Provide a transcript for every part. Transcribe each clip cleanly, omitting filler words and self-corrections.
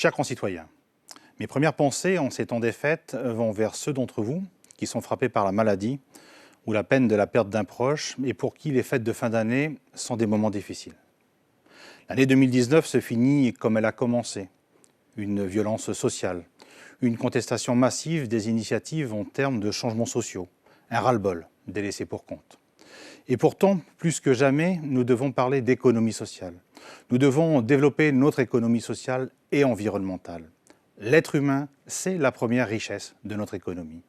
Chers concitoyens, mes premières pensées en ces temps des fêtes vont vers ceux d'entre vous qui sont frappés par la maladie ou la peine de la perte d'un proche et pour qui les fêtes de fin d'année sont des moments difficiles. L'année 2019 se finit comme elle a commencé. Une violence sociale, une contestation massive des initiatives en termes de changements sociaux, un ras-le-bol des laissés pour compte. Et pourtant, plus que jamais, nous devons parler d'économie sociale. Nous devons développer notre économie sociale et environnementale. L'être humain, c'est la première richesse de notre économie.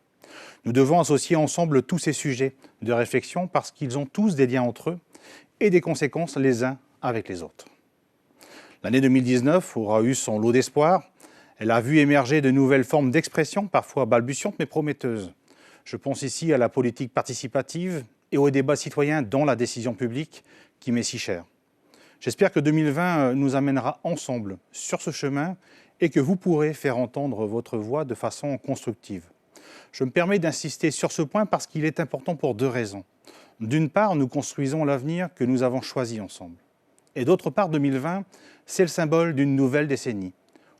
Nous devons associer ensemble tous ces sujets de réflexion parce qu'ils ont tous des liens entre eux et des conséquences les uns avec les autres. L'année 2019 aura eu son lot d'espoir. Elle a vu émerger de nouvelles formes d'expression, parfois balbutiantes mais prometteuses. Je pense ici à la politique participative et au débat citoyen dans la décision publique qui m'est si cher. J'espère que 2020 nous amènera ensemble sur ce chemin et que vous pourrez faire entendre votre voix de façon constructive. Je me permets d'insister sur ce point parce qu'il est important pour deux raisons. D'une part, nous construisons l'avenir que nous avons choisi ensemble. Et d'autre part, 2020, c'est le symbole d'une nouvelle décennie,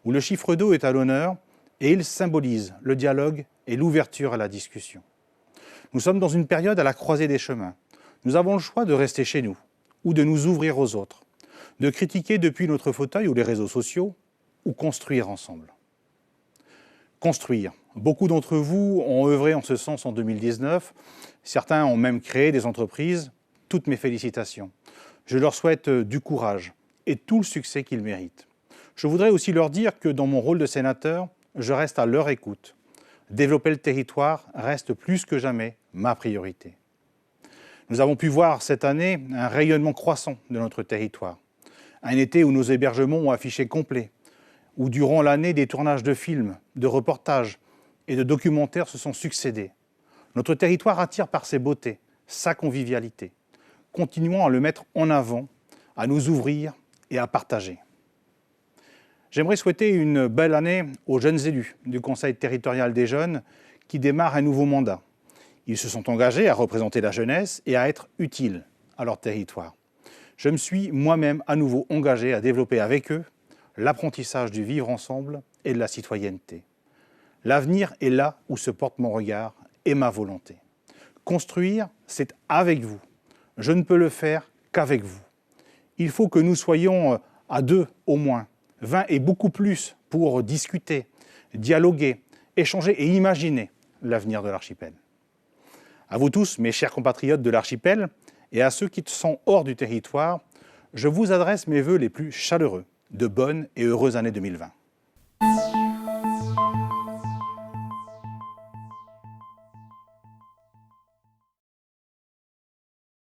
où le chiffre 2 est à l'honneur et il symbolise le dialogue et l'ouverture à la discussion. Nous sommes dans une période à la croisée des chemins. Nous avons le choix de rester chez nous ou de nous ouvrir aux autres, de critiquer depuis notre fauteuil ou les réseaux sociaux ou construire ensemble. Construire. Beaucoup d'entre vous ont œuvré en ce sens en 2019. Certains ont même créé des entreprises. Toutes mes félicitations. Je leur souhaite du courage et tout le succès qu'ils méritent. Je voudrais aussi leur dire que dans mon rôle de sénateur, je reste à leur écoute. Développer le territoire reste plus que jamais ma priorité. Nous avons pu voir cette année un rayonnement croissant de notre territoire. Un été où nos hébergements ont affiché complet, où durant l'année des tournages de films, de reportages et de documentaires se sont succédés. Notre territoire attire par ses beautés, sa convivialité. Continuons à le mettre en avant, à nous ouvrir et à partager. J'aimerais souhaiter une belle année aux jeunes élus du Conseil territorial des jeunes qui démarrent un nouveau mandat. Ils se sont engagés à représenter la jeunesse et à être utiles à leur territoire. Je me suis moi-même à nouveau engagé à développer avec eux l'apprentissage du vivre ensemble et de la citoyenneté. L'avenir est là où se porte mon regard et ma volonté. Construire, c'est avec vous. Je ne peux le faire qu'avec vous. Il faut que nous soyons à deux au moins, 20 et beaucoup plus pour discuter, dialoguer, échanger et imaginer l'avenir de l'archipel. À vous tous, mes chers compatriotes de l'archipel, et à ceux qui sont hors du territoire, je vous adresse mes vœux les plus chaleureux de bonnes et heureuses années 2020.